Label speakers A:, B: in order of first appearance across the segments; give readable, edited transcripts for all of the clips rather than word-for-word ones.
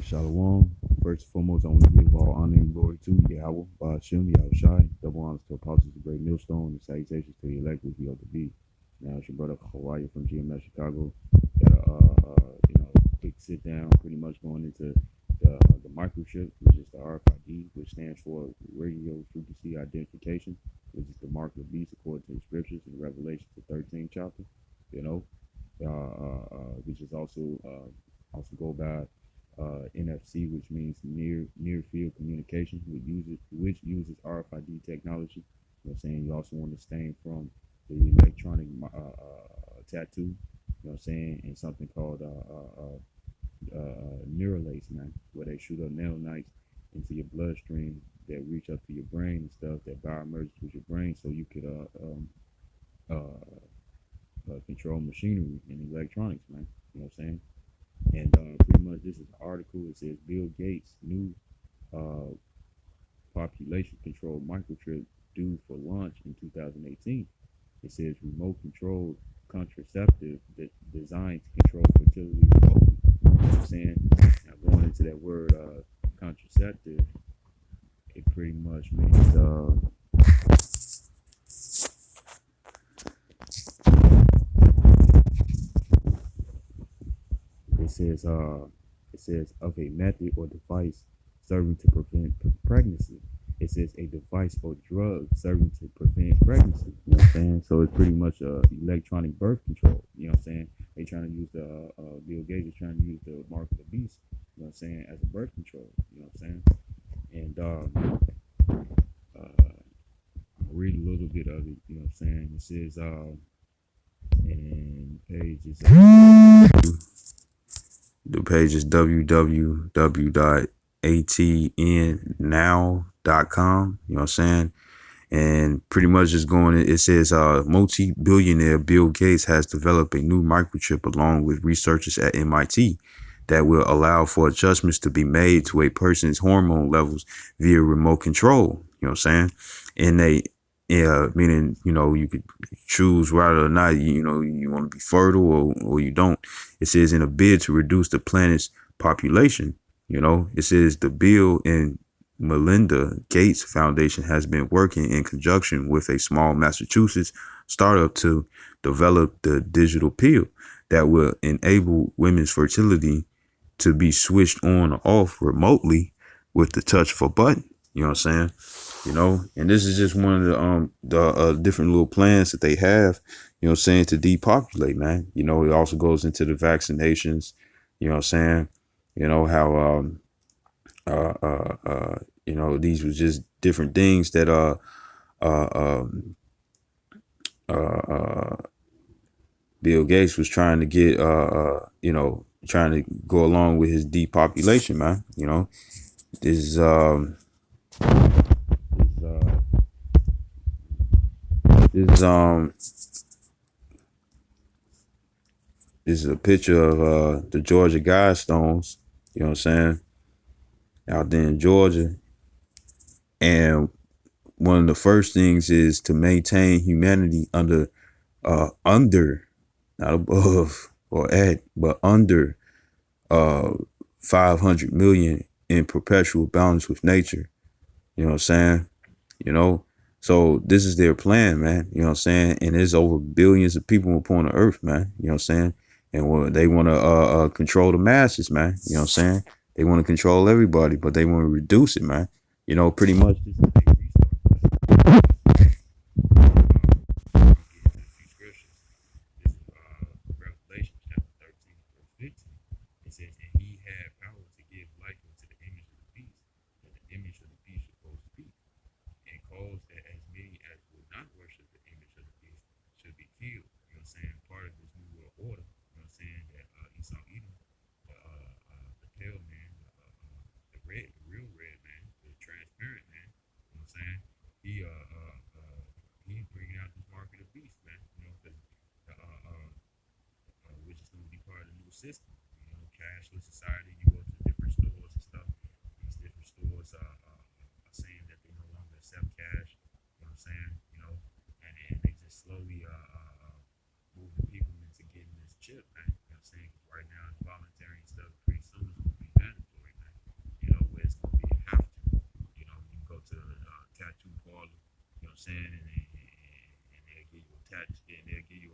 A: Shalom. First and foremost, I want to give all honor and glory to Yahweh, Ba'ashem, Yahushai, double honors to apostles, the great millstone, and salutations to the elect with the other B. Now, it's your brother Hawaii from GMS Chicago. Got a, quick sit down, pretty much going into the microchip, which is the RFID, which stands for radio frequency identification, which is the mark of the beast according to the scriptures in Revelation, the 13th chapter. You know, which is also go by NFC, which means near field communication, which uses RFID technology. You know what I'm saying? You also want to abstain from the electronic tattoo. You know what I'm saying? And something called neuralace, man, where they shoot up nanonites into your bloodstream that reach up to your brain and stuff that bioemerges with your brain, so you could control machinery and electronics, man. You know what I'm saying? And pretty much this is an article. It says Bill Gates' new uh, population control microchip due for launch in 2018. It says remote controlled contraceptive designed to control fertility remotely. You know what I'm saying? Now going into that word contraceptive, it pretty much means it says of a method or device serving to prevent pregnancy. It says a device or drug serving to prevent pregnancy. You know what I'm saying? So it's pretty much electronic birth control. You know what I'm saying? They trying to use the Bill Gates is trying to use the mark of the beast. You know what I'm saying? As a birth control. You know what I'm saying? And I'll read a little bit of it. You know what I'm saying? It says in pages. The page is www.atnnow.com. You know what I'm saying? And pretty much just going, it says multi-billionaire Bill Gates has developed a new microchip along with researchers at MIT that will allow for adjustments to be made to a person's hormone levels via remote control. You know what I'm saying? And meaning, you could choose whether or not, you want to be fertile or you don't. It says in a bid to reduce the planet's population, it says the Bill and Melinda Gates Foundation has been working in conjunction with a small Massachusetts startup to develop the digital pill that will enable women's fertility to be switched on or off remotely with the touch of a button. You know what I'm saying? And this is just one of the different little plans that they have, you know what I'm saying, to depopulate, man. It also goes into the vaccinations, you know what I'm saying? How these was just different things that Bill Gates was trying to get trying to go along with his depopulation, man. This is this is a picture of the Georgia Guidestones, you know what I'm saying, out there in Georgia. And one of the first things is to maintain humanity under, not above or at, but under 500 million in perpetual balance with nature. You know what I'm saying? So this is their plan, man. You know what I'm saying? And there's over billions of people upon the earth, man. You know what I'm saying? And they want to control the masses, man. You know what I'm saying? They want to control everybody, but they want to reduce it, man. Pretty much this is a big restart. This is Revelation chapter 13, verse 15. It says, and he had power to give life unto the image of the beast, and the image of the beast supposed to be, and cause that as many as would not worship the image of the beast should be killed. You know what I'm saying? Part of this new world order, you know what I'm saying, that Esau Edom, the pale man, the real red man, the transparent man, you know what I'm saying? He's bringing out this mark of the beast, man, because which is going to be part of the new system. Cashless society. You go to different stores and stuff. These different stores are saying that they no longer accept cash. You know what I'm saying? And they just slowly moving people into getting this chip, man. You know what I'm saying? 'Cause right now it's voluntary and stuff. Pretty soon it's going to be mandatory, man. what I'm saying? And they'll give you attached, and they'll give you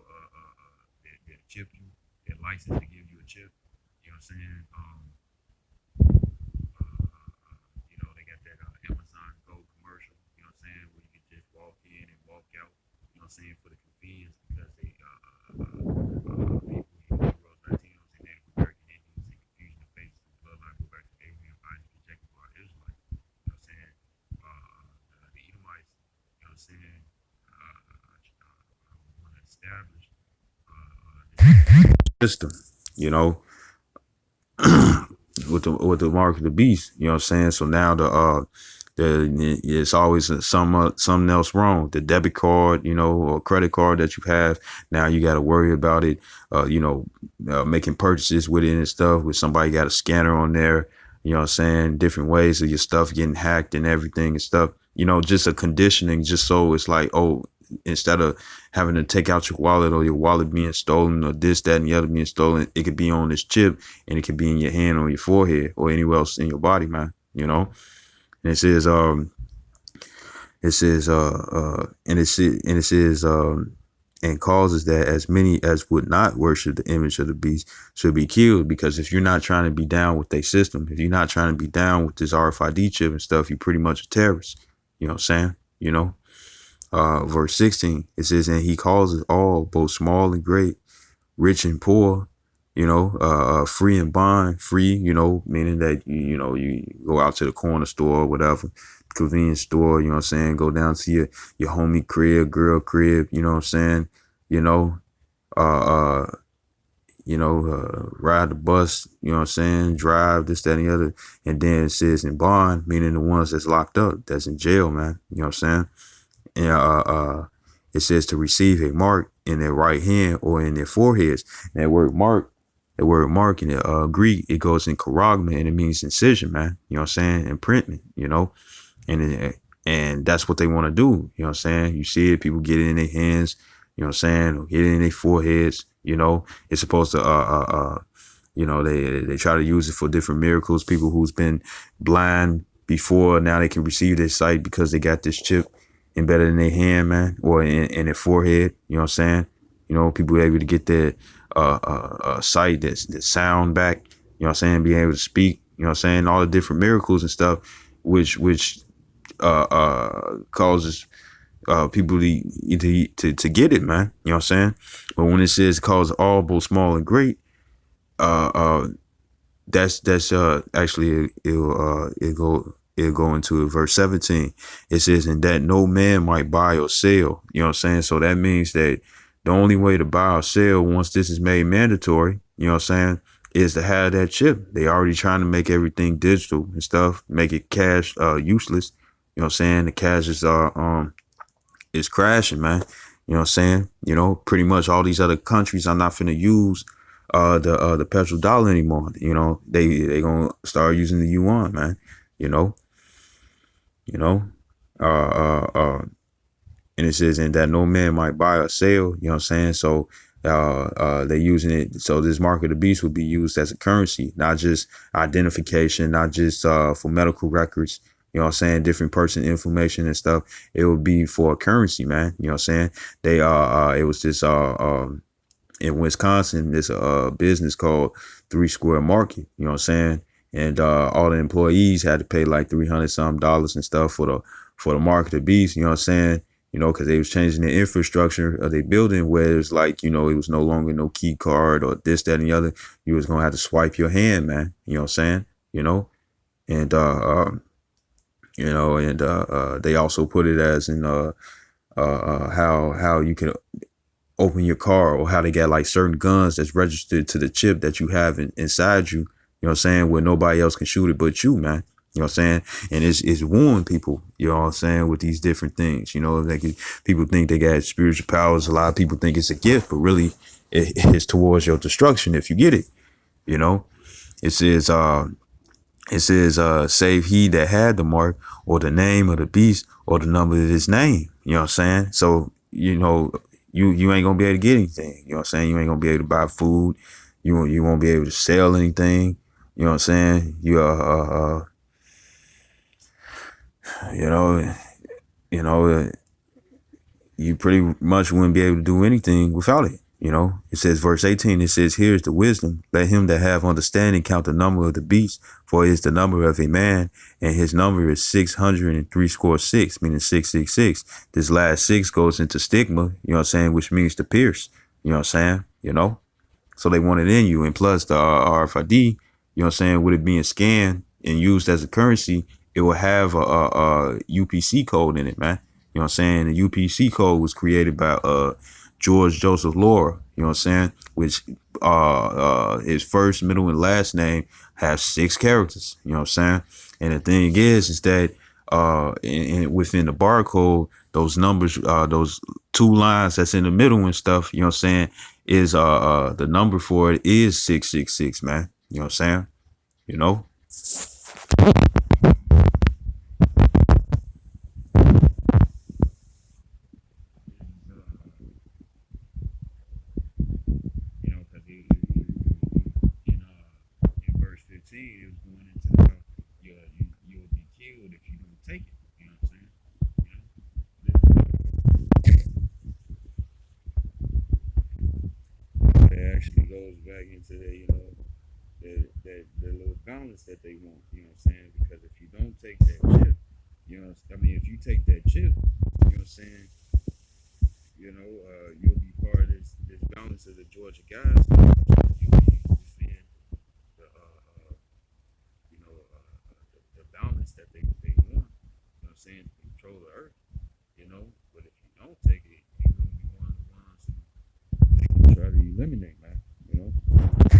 A: they'll chip you, they're licensed to give you a chip. You know what I'm saying? They got that Amazon Go commercial. You know what I'm saying? Where you can just walk in and walk out. You know what I'm saying? For the convenience, because they people, Negroes, Latinos, and Native American Indians, and confusion of faces and bloodline go back to Abraham, Isaac, and Jacob, our Israelites. You know what I'm saying? The Edomites. You know what I'm saying? Want to establish this system. You know, with the mark of the beast. You know what I'm saying? So now it's always something else wrong. The debit card, or credit card that you have, now you got to worry about it. Making purchases with it and stuff. With somebody got a scanner on there. You know what I'm saying? Different ways of your stuff getting hacked and everything and stuff. Just a conditioning, just so it's like, oh, instead of having to take out your wallet or your wallet being stolen or this, that, and the other being stolen, it could be on this chip and it could be in your hand or your forehead or anywhere else in your body, man. And it says, and causes that as many as would not worship the image of the beast should be killed. Because if you're not trying to be down with their system, if you're not trying to be down with this RFID chip and stuff, you're pretty much a terrorist. You know what I'm saying? Verse 16, it says, and he causes all, both small and great, rich and poor, free and bond, free, meaning that, you go out to the corner store or whatever, convenience store, you know what I'm saying? Go down to your homie crib, girl crib, you know what I'm saying? Uh, ride the bus, you know what I'm saying? Drive this, that, and the other. And then it says in bond, meaning the ones that's locked up, that's in jail, man. You know what I'm saying? And it says to receive a mark in their right hand or in their foreheads. And that word mark in the Greek, it goes in charagma, and it means incision, man. You know what I'm saying? Imprintment, and that's what they want to do. You know what I'm saying? You see it, people get it in their hands, you know what I'm saying, or get it in their foreheads. It's supposed to they try to use it for different miracles. People who's been blind before, now they can receive their sight because they got this chip embedded in their hand, man, or in their forehead. You know what I'm saying? People are able to get their sight, that sound back. You know what I'm saying? Being able to speak. You know what I'm saying? All the different miracles and stuff, which causes people to get it, man. You know what I'm saying? But when it says cause all, both small and great, that's actually it'll go into verse 17. It says, and that no man might buy or sell. You know what I'm saying? So that means that the only way to buy or sell once this is made mandatory, you know what I'm saying, is to have that chip. They already trying to make everything digital and stuff, make it cash useless. You know what I'm saying? The cash is crashing, man. You know what I'm saying? Pretty much all these other countries are not finna use the petrol dollar anymore. They gonna start using the yuan, man. You know, you know, and it says, and that no man might buy or sell. You know what I'm saying? So they're using it. So this mark of the beast would be used as a currency, not just identification, not just for medical records. You know what I'm saying? Different person information and stuff. It would be for a currency, man. You know what I'm saying? They it was this in Wisconsin, there's a business called 3 Square Market. You know what I'm saying? And all the employees had to pay like $300 some and stuff for the mark of the beast. You know what I'm saying? Because they was changing the infrastructure of their building, where it's like, it was no longer no key card or this, that, and the other. You was gonna have to swipe your hand, man. You know what I'm saying? And they also put it as in how you can open your car, or how they got like certain guns that's registered to the chip that you have inside you. You know what I'm saying? Where nobody else can shoot it but you, man. You know what I'm saying? And it's wooing people, you know what I'm saying, with these different things. Like people think they got spiritual powers. A lot of people think it's a gift, but really it's towards your destruction if you get it. It says, save he that had the mark, or the name of the beast, or the number of his name. You know what I'm saying? So, you ain't gonna be able to get anything. You know what I'm saying? You ain't gonna be able to buy food. You won't be able to sell anything. You know what I'm saying? You know, you pretty much wouldn't be able to do anything without it. You know, it says, verse 18, it says, here's the wisdom. Let him that have understanding count the number of the beast, for it is the number of a man, and his number is 666, meaning 666. This last six goes into stigma, you know what I'm saying, which means to pierce, you know what I'm saying, you know? So they want it in you. And plus the RFID, you know what I'm saying, with it being scanned and used as a currency, it will have a UPC code in it, man. You know what I'm saying? The UPC code was created by George Joseph Laura, you know what I'm saying? Which his first, middle, and last name have 6 characters, you know what I'm saying? And the thing is that within the barcode, those numbers, those 2 lines that's in the middle and stuff, you know what I'm saying, is the number for it is 666, man. You know what I'm saying? You know? You know, because in verse 15, it was going into how you'll be killed if you don't take it. You know what I'm saying? It actually goes back into the, you know, the little balance that they want. You know what I'm saying? Because if you don't take that chip, you know, I mean, if you take that chip, you know what I'm saying? You know, you'll be part of this balance of the Georgia guys. You'll be within the you know, the balance that they want. You know what I'm saying? To control the earth. You know, but if you don't take it, you're gonna be one of the ones who try to eliminate, man. You know,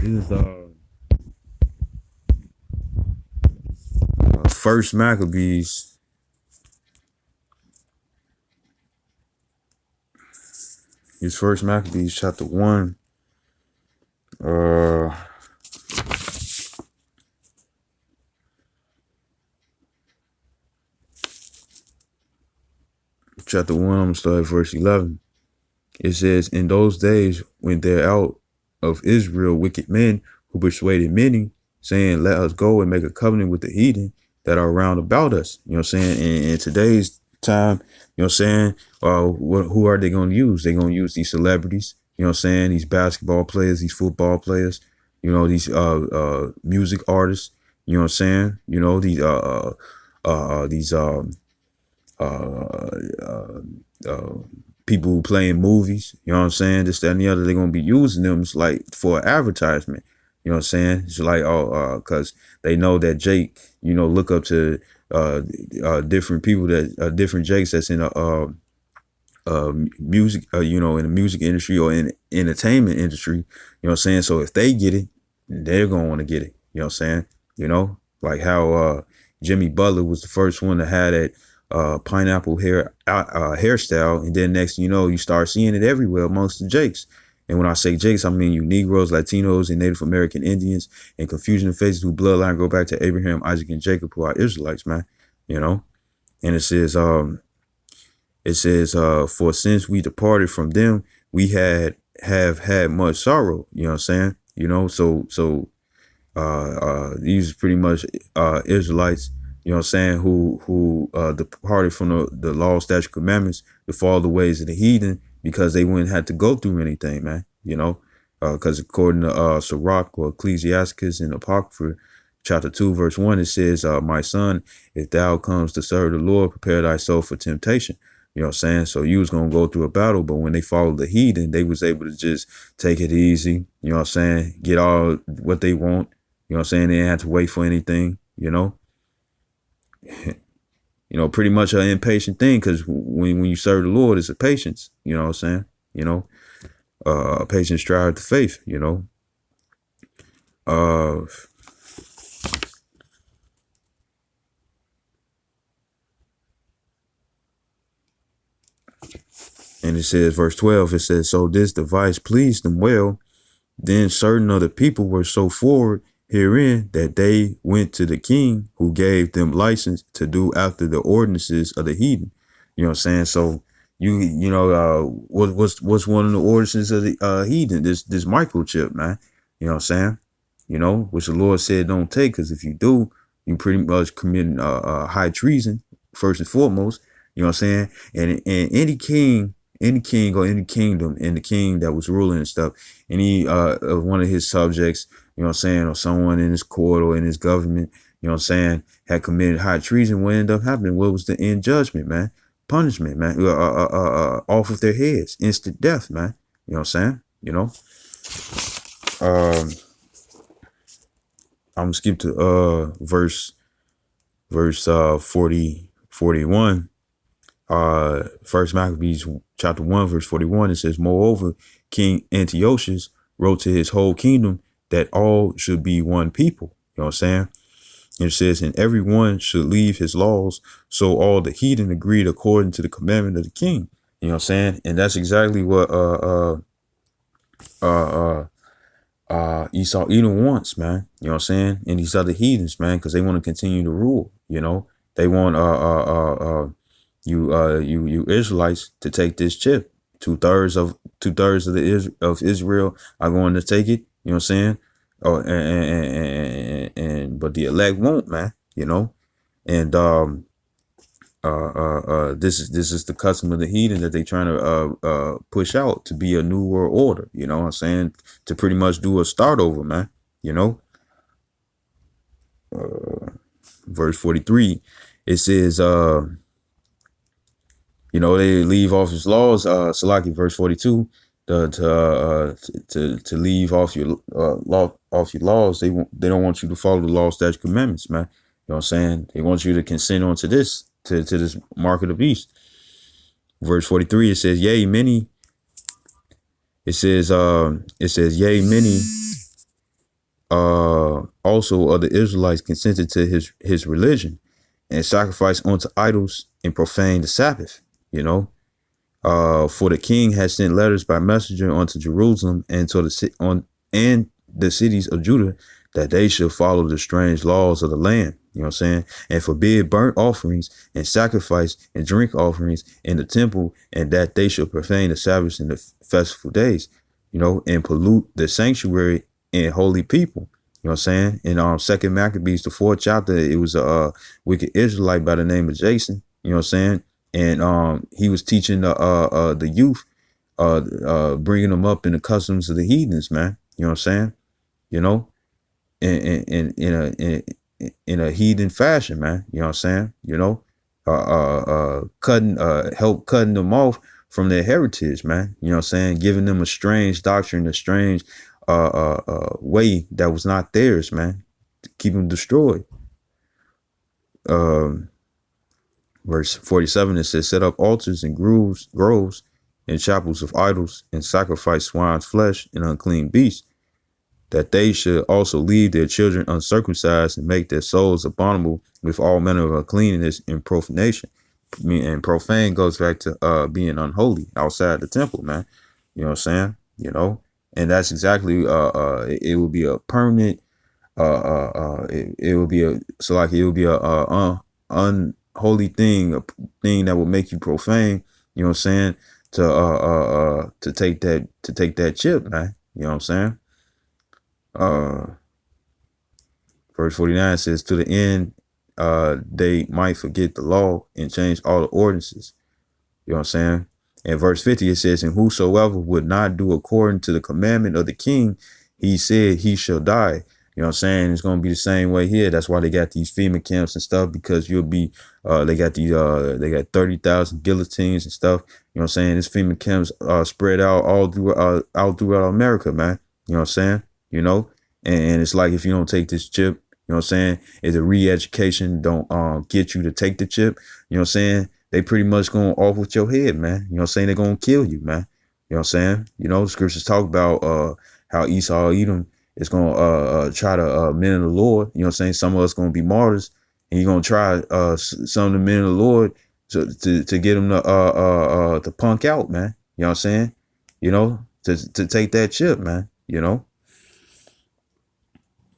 A: this is First Maccabees. It's First Maccabees chapter 1. Chapter 1, I'm gonna start at verse 11. It says, in those days when there out of Israel wicked men who persuaded many, saying, let us go and make a covenant with the heathen that are round about us. You know what I'm saying? In today's time, you know what I'm saying? Who are they going to use? They're going to use these celebrities, you know what I'm saying? These basketball players, these football players, you know, these music artists, you know what I'm saying? You know, these people who play in movies, you know what I'm saying? This, that, and the other, they're gonna be using them like for advertisement. You know what I'm saying? It's like, cause they know that Jake, you know, look up to different people that different Jakes that's in music, you know, in the music industry or in entertainment industry. You know what I'm saying? So if they get it, they're gonna want to get it. You know what I'm saying? You know, like how Jimmy Butler was the first one to have that pineapple hairstyle, and then next you know, you start seeing it everywhere amongst the Jakes. And when I say Jakes, I mean you Negroes, Latinos, and Native American Indians, and confusion of faces whose bloodline go back to Abraham, Isaac, and Jacob, who are Israelites, man. You know, and it says, for since we departed from them, we have had much sorrow. You know what I'm saying? You know, so these pretty much Israelites, you know what I'm saying, who departed from the law, statute, commandments to follow the ways of the heathen because they wouldn't have to go through anything, man. You know, because according to Sirach or Ecclesiasticus in Apocrypha, chapter 2, verse 1, it says, my son, if thou comes to serve the Lord, prepare thyself for temptation. You know what I'm saying? So you was going to go through a battle, but when they followed the heathen, they was able to just take it easy. You know what I'm saying? Get all what they want. You know what I'm saying? They didn't have to wait for anything, you know? You know, pretty much an impatient thing, because when you serve the Lord, it's a patience, you know what I'm saying? You know, patience strive to faith, you know? And it says, verse 12, it says, so this device pleased them well. Then certain other people were so forward herein that they went to the king, who gave them license to do after the ordinances of the heathen. You know what I'm saying? So you know, what's one of the ordinances of the heathen? This microchip, man. You know what I'm saying? You know, which the Lord said don't take, because if you do, you pretty much committing high treason, first and foremost. You know what I'm saying? And any king any king or any kingdom, and the king that was ruling and stuff, any of one of his subjects, you know what I'm saying, or someone in his court or in his government, you know what I'm saying, had committed high treason, what ended up happening? What was the end judgment, man? Punishment, man. Off of their heads, instant death, man. You know what I'm saying? You know. I'm gonna skip to verse 41. First Maccabees chapter 1 verse 41. It says, moreover, King Antiochus wrote to his whole kingdom that all should be one people. You know what I'm saying? And it says, and everyone should leave his laws. So all the heathen agreed according to the commandment of the king. You know what I'm saying? And that's exactly what Esau Edom wants, man. You know what I'm saying? And these other heathens, man, because they want to continue to rule. You know, they want you Israelites to take this chip. Two-thirds of Israel are going to take it. You know what I'm saying? Oh, and but the elect won't, man. You know, and this is the custom of the heathen that they trying to push out to be a new world order. You know what I'm saying? To pretty much do a start over, man. You know. Verse 43, it says, you know, they leave off his laws. Salaki, verse 42, to leave off your laws. They don't want you to follow the law, statute, commandments, man. You know what I'm saying? They want you to consent onto this, to this mark of the beast. Verse 43, it says, yea, many. It says, yea, many. Also of the Israelites consented to his religion and sacrificed unto idols and profaned the Sabbath. You know, for the king had sent letters by messenger unto Jerusalem and to the cities of Judah that they should follow the strange laws of the land. You know what I'm saying? And forbid burnt offerings and sacrifice and drink offerings in the temple, and that they should profane the Sabbaths and the festival days, you know, and pollute the sanctuary and holy people. You know what I'm saying? In Second Maccabees, the 4th chapter, it was a wicked Israelite by the name of Jason. You know what I'm saying? And he was teaching the youth, bringing them up in the customs of the heathens, man. You know what I'm saying? You know, in a heathen fashion, man. You know what I'm saying? You know, help cutting them off from their heritage, man. You know what I'm saying? Giving them a strange doctrine, a strange way that was not theirs, man, to keep them destroyed. Verse 47, it says, set up altars and groves and chapels of idols and sacrifice swine's flesh and unclean beasts, that they should also leave their children uncircumcised and make their souls abominable with all manner of uncleanness and profanation. I mean, and profane goes back to being unholy outside the temple, man. You know what I'm saying? You know, and that's exactly it will be a permanent it will be a unholy thing, a thing that will make you profane. You know what I'm saying? To take that chip, man. You know what I'm saying? Verse 49 says, to the end they might forget the law and change all the ordinances. You know what I'm saying? And verse 50, it says, and whosoever would not do according to the commandment of the king, he said he shall die. You know what I'm saying? It's going to be the same way here. That's why they got these FEMA camps and stuff, because you'll be, they got 30,000 guillotines and stuff. You know what I'm saying? This FEMA camps spread out all throughout America, man. You know what I'm saying? You know, and it's like, if you don't take this chip, you know what I'm saying? If the re-education don't get you to take the chip, you know what I'm saying? They pretty much going off with your head, man. You know what I'm saying? They're going to kill you, man. You know what I'm saying? You know, the scriptures talk about how Esau Edom is going to try to men of the Lord. You know what I'm saying? Some of us going to be martyrs, and you're going to try some of the men of the Lord to get them to punk out, man. You know what I'm saying? You know, to take that chip, man. You know?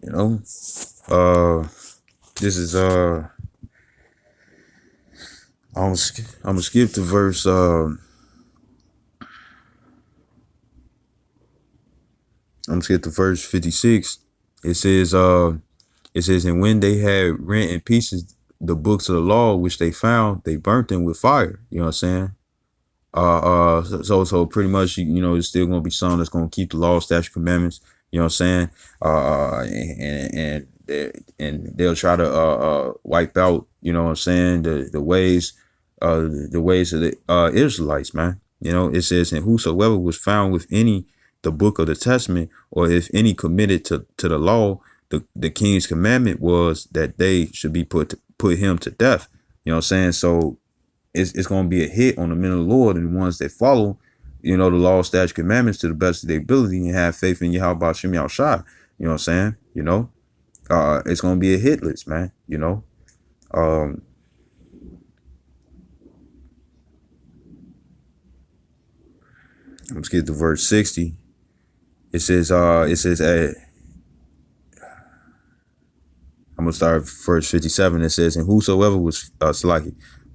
A: You know? This is I'm gonna skip to verse I'm gonna skip to verse 56. It says and when they had rent in pieces the books of the law which they found, they burnt them with fire. You know what I'm saying? So pretty much, it's still gonna be some that's gonna keep the law, statute, commandments. You know what I'm saying? And they'll try to wipe out, you know what I'm saying, the ways of the Israelites, man. It says, and whosoever was found with any the book of the testament, or if any committed to the law, the king's commandment was that they should be put him to death. You know what I'm saying? So it's going to be a hit on the men of the Lord and the ones that follow, the law, statute, commandments to the best of their ability and have faith in Yahweh Shem Yahushua. You know what I'm saying? It's going to be a hit list, man. Let's get to verse 60. It says, I'm going to start verse 57. It says, and whosoever was,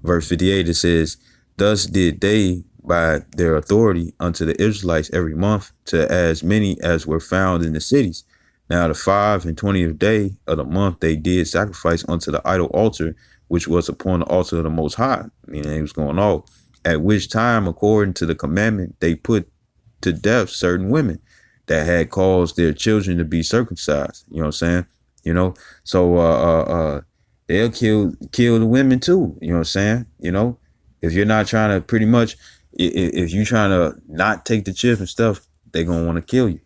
A: verse 58, it says, thus did they by their authority unto the Israelites every month to as many as were found in the cities. Now the 5 and 20th day of the month they did sacrifice unto the idol altar, which was upon the altar of the Most High. Meaning it was going off. At which time, according to the commandment, they put to death certain women that had caused their children to be circumcised. You know what I'm saying? So they'll kill the women too. You know what I'm saying? If you're not trying to, pretty much, if you're trying to not take the chip and stuff, they're gonna want to kill you.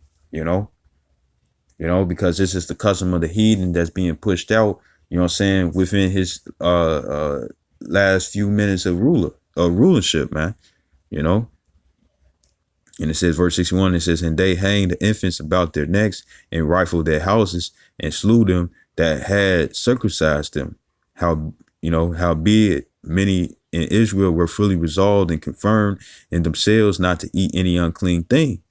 A: Because this is the custom of the heathen that's being pushed out. You know what I'm saying? Within his last few minutes of rulership, man. And it says, verse 61, it says, and they hanged the infants about their necks and rifled their houses and slew them that had circumcised them. Howbeit many in Israel were fully resolved and confirmed in themselves not to eat any unclean thing.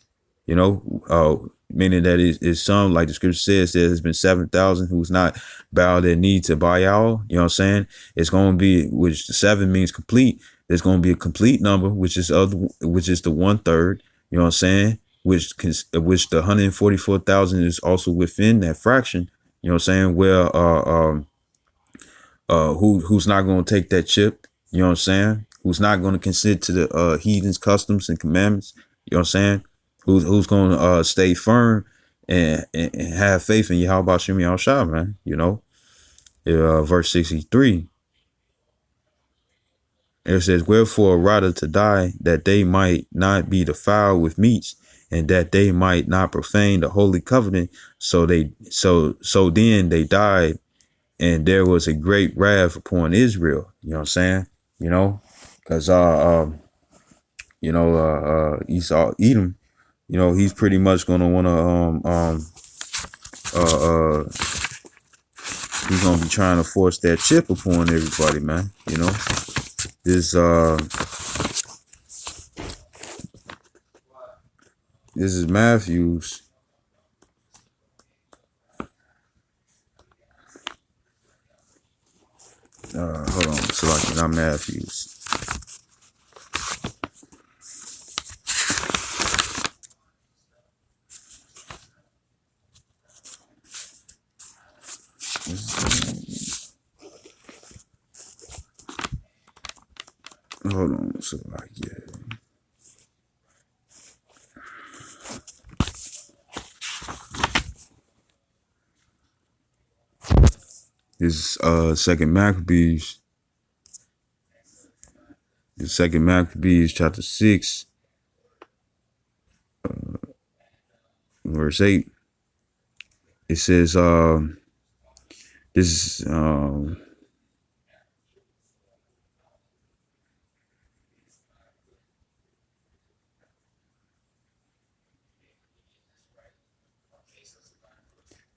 A: Meaning that is some, like the scripture says, there has been 7,000 who's not bowed their knee to Baal. You know what I'm saying? It's going to be, which 7 means complete. There's going to be a complete number, which is the 1/3. You know what I'm saying? Which the 144,000 is also within that fraction. You know what I'm saying? Well, who's not going to take that chip? You know what I'm saying? Who's not going to consent to the heathens' customs and commandments? You know what I'm saying? Who's going to stay firm and have faith in Yahweh Shem Yahushua, man? Verse 63. It says, wherefore rather to die, that they might not be defiled with meats, and that they might not profane the holy covenant. So then they died, and there was a great wrath upon Israel. You know what I'm saying? Because Esau, Edom, he's pretty much gonna want to he's gonna be trying to force that chip upon everybody, man. This is Matthew's. Hold on, Salaki, not Matthew's. Hold on, Salaki. This second Maccabees. The second Maccabees, chapter 6, verse 8. It says, this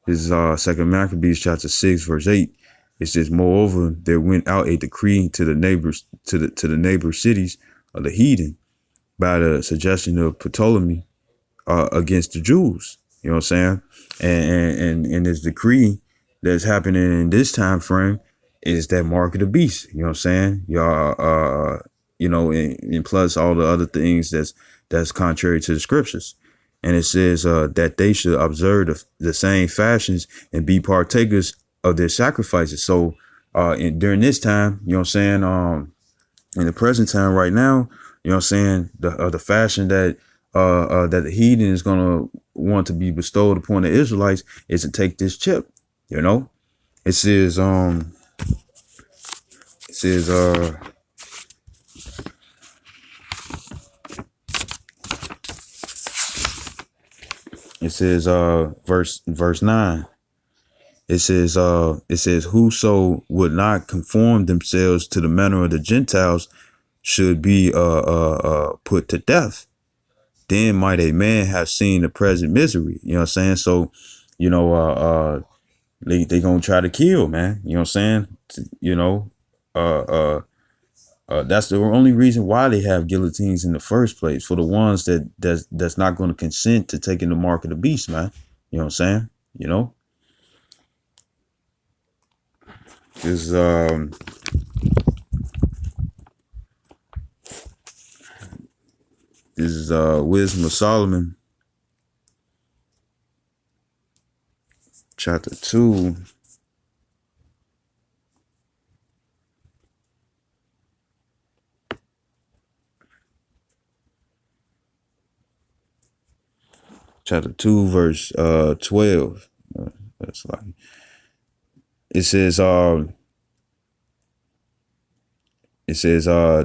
A: is second Maccabees chapter 6, verse 8. It says, moreover, there went out a decree to the neighbors, to the neighbor cities of the heathen by the suggestion of Ptolemy against the Jews. You know what I'm saying? And this decree that's happening in this time frame is that mark of the beast. You know what I'm saying? Y'all, and plus all the other things that's contrary to the scriptures. And it says that they should observe the same fashions and be partakers of their sacrifices. So during this time, you know what I'm saying, in the present time right now, You know what I'm saying? The fashion that that the heathen is gonna want to be bestowed upon the Israelites is to take this chip. You know, it says it says it says verse 9. It says whoso would not conform themselves to the manner of the Gentiles should be put to death. Then might a man have seen the present misery. You know what I'm saying? So, you know, they gonna try to kill, man. You know what I'm saying? You know, that's the only reason why they have guillotines in the first place, for the ones that's not going to consent to taking the mark of the beast, man. You know what I'm saying? You know, this is Wisdom of Solomon, chapter 2. Chapter 2, verse 12. That's like it says,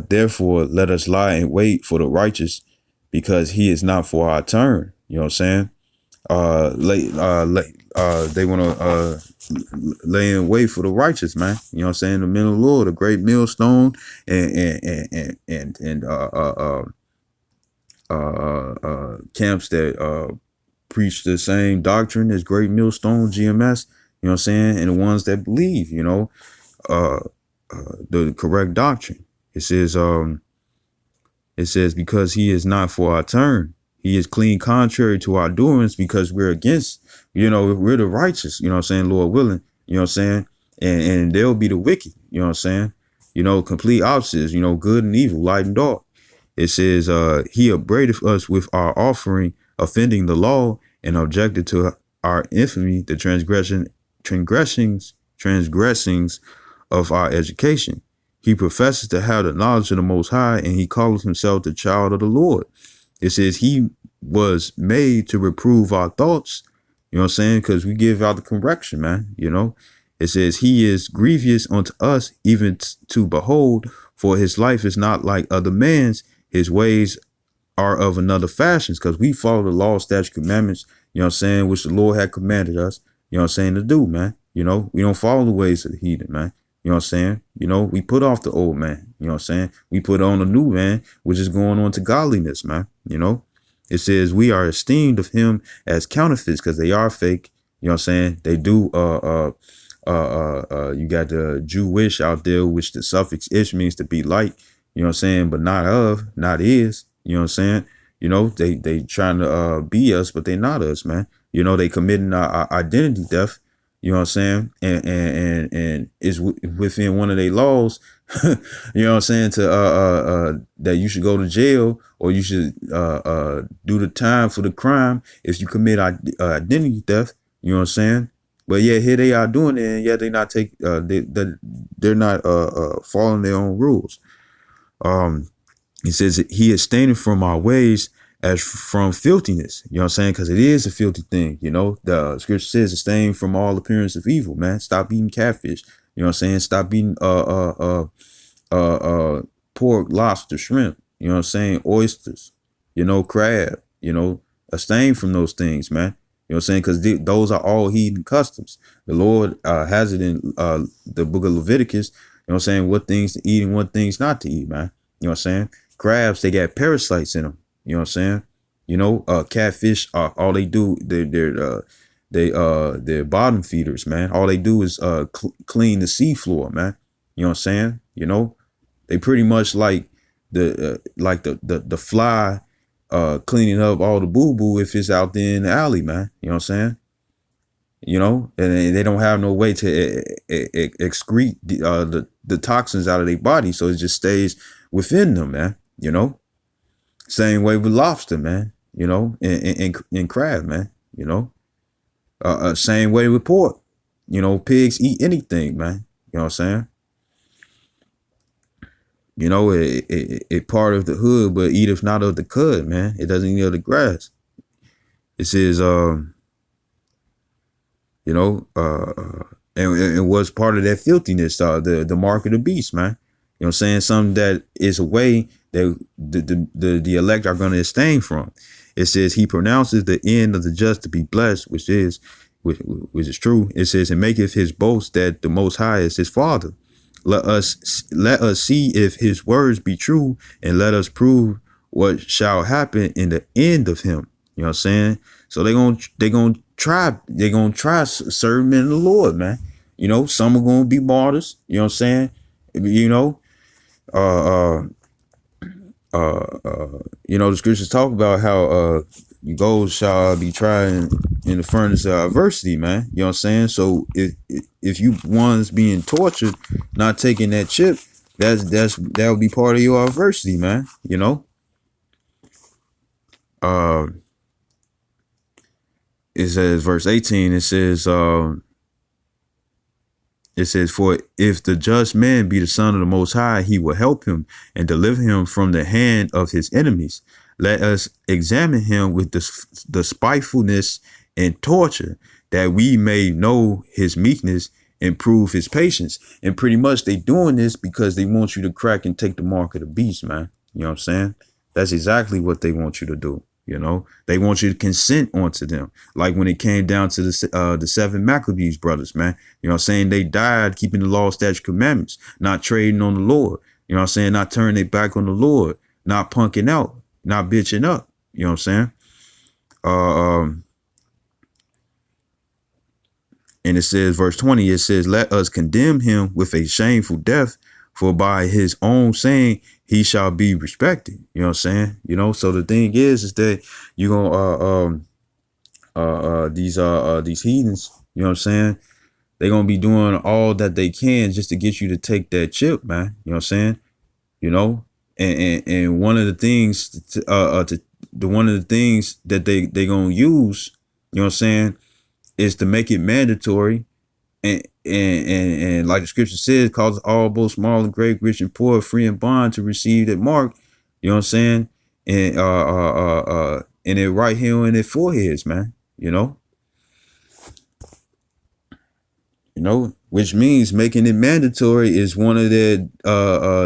A: therefore let us lie and wait for the righteous, because he is not for our turn. You know what I'm saying? They want to lay in wait for the righteous, man. You know what I'm saying? The men of the Lord, a great millstone, and camps that preach the same doctrine as Great Millstone, GMS. You know what I'm saying? And the ones that believe, you know, the correct doctrine. It says because he is not for our turn. He is clean contrary to our doings, because we're against, you know, we're the righteous, you know what I'm saying, Lord willing, you know what I'm saying? And they'll be the wicked, you know what I'm saying? You know, complete opposites, you know, good and evil, light and dark. It says, he upbraideth us with our offering, offending the law, and objected to our infamy, the transgressings of our education. He professes to have the knowledge of the Most High, and he calls himself the child of the Lord. It says he was made to reprove our thoughts. You know what I'm saying? Because we give out the correction, man. You know, it says he is grievous unto us, even to behold, for his life is not like other man's. His ways are of another fashion, because we follow the law, statute, commandments, you know what I'm saying, which the Lord had commanded us, you know what I'm saying, to do, man. You know, we don't follow the ways of the heathen, man. You know what I'm saying? You know, we put off the old man, you know what I'm saying? We put on a new man, which is going on to godliness, man. You know, it says we are esteemed of him as counterfeits, because they are fake. You know what I'm saying? They do, you got the Jewish out there, which the suffix ish means to be like, you know what I'm saying, but not of, not is, you know what I'm saying? You know, they trying to be us, but they not us, man. You know, they committing our identity theft. You know what I'm saying? And it's within one of their laws, you know what I'm saying, to that you should go to jail, or you should do the time for the crime if you commit identity theft. You know what I'm saying? But yeah, here they are doing it, and yeah, they not take they're not following their own rules. He says he is staining from our ways as from filthiness. You know what I'm saying? Because it is a filthy thing. You know, the scripture says it's stained from all appearance of evil, man. Stop eating catfish. You know what I'm saying? Stop eating pork, lobster, shrimp. You know what I'm saying? Oysters, you know, crab, you know, abstain from those things, man. You know what I'm saying? Because those are all heathen customs. The Lord has it in the book of Leviticus. You know what I'm saying? What things to eat and what things not to eat, man. You know what I'm saying? Crabs, they got parasites in them. You know what I'm saying? You know, catfish, all they do, they're bottom feeders, man. All they do is clean the sea floor, man. You know what I'm saying? You know, they pretty much like the fly cleaning up all the boo-boo if it's out there in the alley, man. You know what I'm saying? You know, and they don't have no way to excrete the toxins out of their body, so it just stays within them, man. You know, same way with lobster, man. You know, and crab, man. You know, same way with pork. You know, pigs eat anything, man. You know what I'm saying? You know, it part of the hood, but eateth not of the cud, man. It doesn't eat of the grass. It says, you know, and what's part of that filthiness, the mark of the beast, man. You know what I'm saying? Something that is a way that the elect are going to abstain from. It says he pronounces the end of the just to be blessed, which is true. It says, and maketh his boast that the Most High is his Father. Let us see if his words be true, and let us prove what shall happen in the end of him. You know what I'm saying? So they're gonna try serving men of the Lord, man. You know, some are gonna be martyrs. You know what I'm saying? You know, you know, the scriptures talk about how gold shall be tried in the furnace of adversity, man. You know what I'm saying? So if you one's being tortured, not taking that chip, that would be part of your adversity, man. You know. It says verse 18. It says, for if the just man be the son of the Most High, he will help him and deliver him from the hand of his enemies. Let us examine him with the spitefulness and torture, that we may know his meekness and prove his patience. And pretty much they doing this because they want you to crack and take the mark of the beast, man. You know what I'm saying? That's exactly what they want you to do. You know, they want you to consent onto them. Like when it came down to the 7 Maccabees brothers, man. You know what I'm saying? They died keeping the law, statute, commandments, not trading on the Lord. You know what I'm saying? Not turning their back on the Lord, not punking out, not bitching up. You know what I'm saying? And it says, verse 20, it says, let us condemn him with a shameful death, for by his own saying, he shall be respected. You know what I'm saying? You know, so the thing is that you're gonna these heathens, you know what I'm saying? They're gonna be doing all that they can just to get you to take that chip, man. You know what I'm saying? You know, and one of the things one of the things that they gonna use, you know what I'm saying, is to make it mandatory. And like the scripture says, cause all both small and great, rich and poor, free and bond to receive that mark. You know what I'm saying? And it right here in their foreheads, man. You know, which means making it mandatory is one of their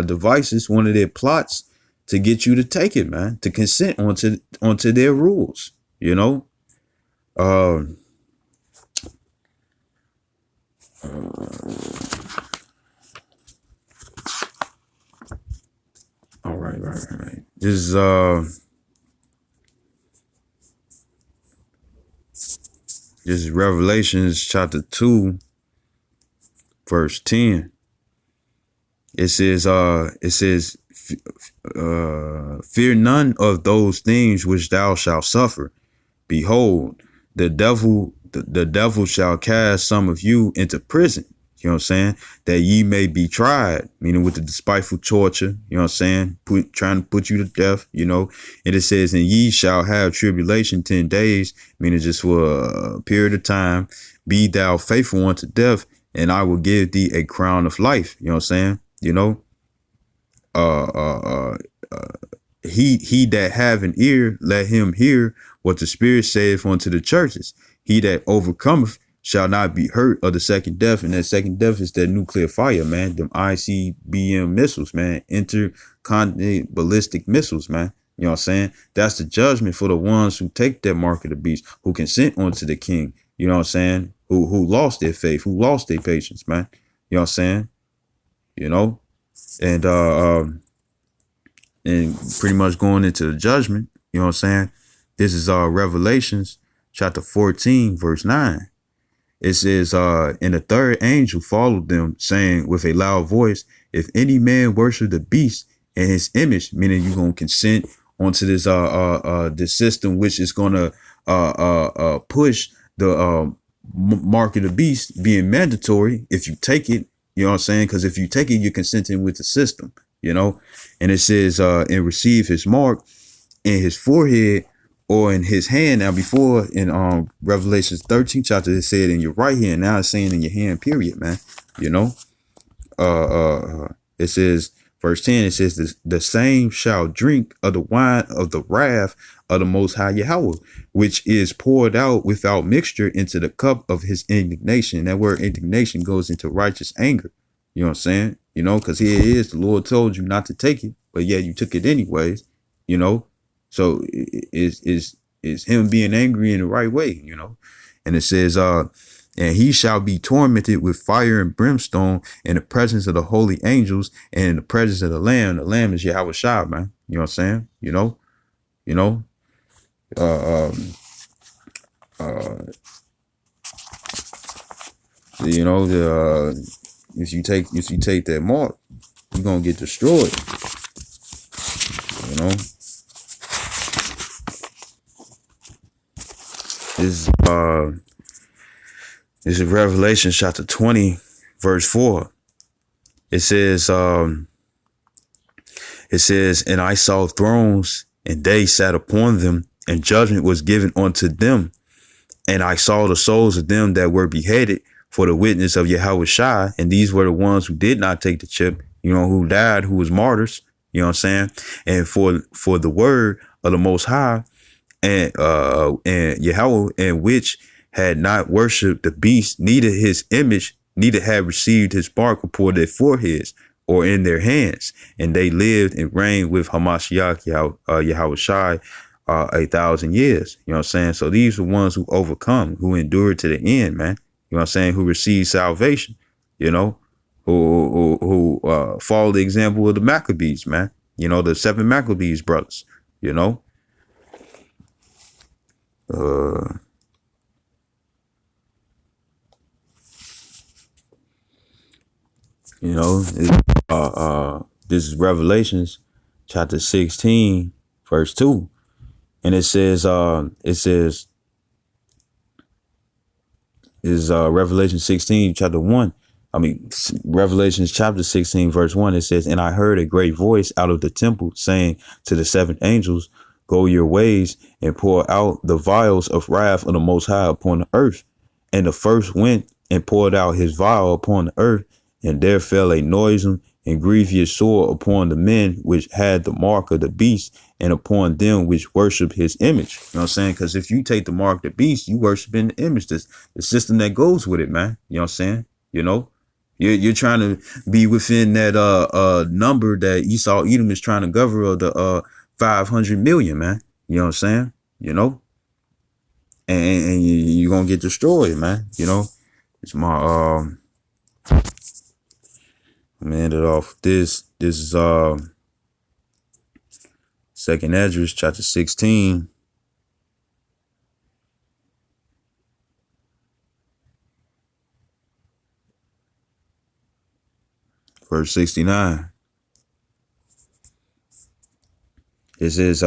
A: devices, one of their plots to get you to take it, man, to consent onto their rules. You know, all right. This is Revelations chapter 2, verse 10. It says, fear none of those things which thou shalt suffer. Behold, the devil shall cast some of you into prison. You know what I'm saying? That ye may be tried, meaning with the despiteful torture, you know what I'm saying? Trying to put you to death, you know. And it says, and ye shall have tribulation 10 days, meaning just for a period of time. Be thou faithful unto death, and I will give thee a crown of life. You know what I'm saying? You know, he that have an ear, let him hear what the Spirit saith unto the churches. He that overcometh shall not be hurt of the second death. And that second death is that nuclear fire, man. Them ICBM missiles, man. Intercontinental ballistic missiles, man. You know what I'm saying? That's the judgment for the ones who take that mark of the beast, who consent unto the king. You know what I'm saying? Who lost their faith, who lost their patience, man. You know what I'm saying? You know? And pretty much going into the judgment, you know what I'm saying? This is Revelations chapter 14, verse 9. It says, and the third angel followed them, saying with a loud voice, if any man worship the beast and his image, meaning you're going to consent onto this system, which is going to push the mark of the beast being mandatory if you take it. You know what I'm saying? Because if you take it, you're consenting with the system, you know. And it says, and receive his mark in his forehead or in his hand. Now, before in Revelation 13 chapter, it said in your right hand. Now it's saying in your hand, period, man. You know, it says, Verse 10, it says, the same shall drink of the wine of the wrath of the Most High Yahweh, which is poured out without mixture into the cup of his indignation. That word indignation goes into righteous anger. You know what I'm saying? You know, because here it is, the Lord told you not to take it, but yeah, you took it anyways, you know. So is him being angry in the right way, you know. And it says, and he shall be tormented with fire and brimstone in the presence of the holy angels and in the presence of the Lamb. The Lamb is Yahweh Shai, man. You know what I'm saying? You know, uh, um, if you take that mark, you're gonna get destroyed. You know, this is Revelation chapter 20, verse 4. It says, and I saw thrones, and they sat upon them, and judgment was given unto them. And I saw the souls of them that were beheaded for the witness of Yahweh Shai. And these were the ones who did not take the chip, you know, who died, who was martyrs, you know what I'm saying? And for the word of the Most High and Yahweh, and which had not worshipped the beast, neither his image, neither had received his mark upon their foreheads or in their hands. And they lived and reigned with Hamashiach, Yahweh Shai, 1,000 years. You know what I'm saying? So these are ones who overcome, who endured to the end, man. You know what I'm saying? Who received salvation, you know, who follow the example of the Maccabees, man. You know, the 7 Maccabees brothers, you know. You know, this is Revelations chapter 16, verse 2. And it says, Revelation 16, chapter 1. Revelation chapter 16, verse 1. It says, and I heard a great voice out of the temple saying to the 7 angels, go your ways and pour out the vials of wrath of the Most High upon the earth. And the first went and poured out his vial upon the earth, and there fell a noisome and grievous sore upon the men which had the mark of the beast, and upon them which worship his image. You know what I'm saying? Because if you take the mark of the beast, you worship in the image. The system that goes with it, man. You know what I'm saying? You know, you're trying to be within that number that Esau Edom is trying to govern, of the 500 million, man. You know what I'm saying? You know, and you're gonna get destroyed, man. You know, it's my I'm gonna end it off. This is Second Esdras chapter 16, verse 69. It says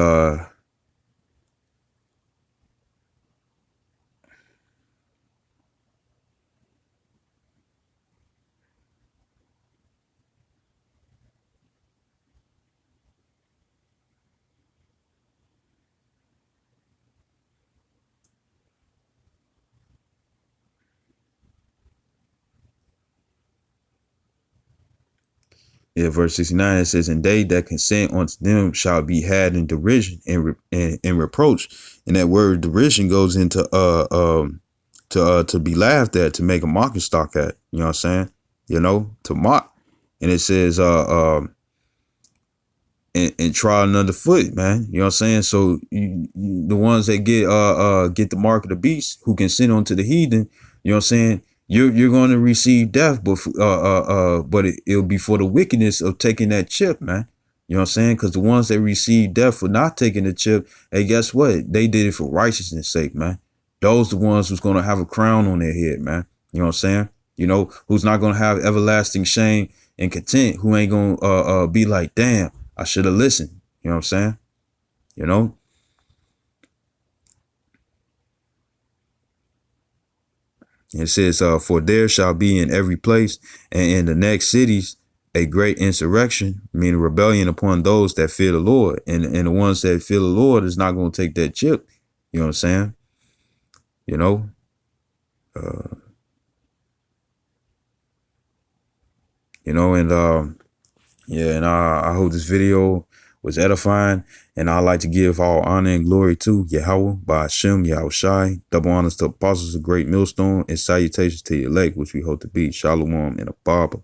A: verse 69, it says, and they that consent unto them shall be had in derision and reproach. And that word derision goes into to be laughed at, to make a mocking stock at. You know what I'm saying? You know, to mock. And it says and trodden underfoot, man. You know what I'm saying? So the ones that get the mark of the beast, who can sin unto the heathen, you know what I'm saying? You're going to receive death, but it'll be for the wickedness of taking that chip, man. You know what I'm saying? Because the ones that receive death for not taking the chip, hey, guess what? They did it for righteousness' sake, man. Those the ones who's going to have a crown on their head, man. You know what I'm saying? You know, who's not going to have everlasting shame and content, who ain't going to be like, damn, I should have listened. You know what I'm saying? You know? It says, for there shall be in every place and in the next cities a great insurrection, meaning rebellion upon those that fear the Lord. And the ones that fear the Lord is not going to take that chip. You know what I'm saying? You know? You know, and Yeah, and I hope this video was edifying, and I like to give all honor and glory to Yahweh by Hashem, Yahweh Shai, double honors to apostles of great millstone, and salutations to the elect, which we hope to be. Shalom and a Abba.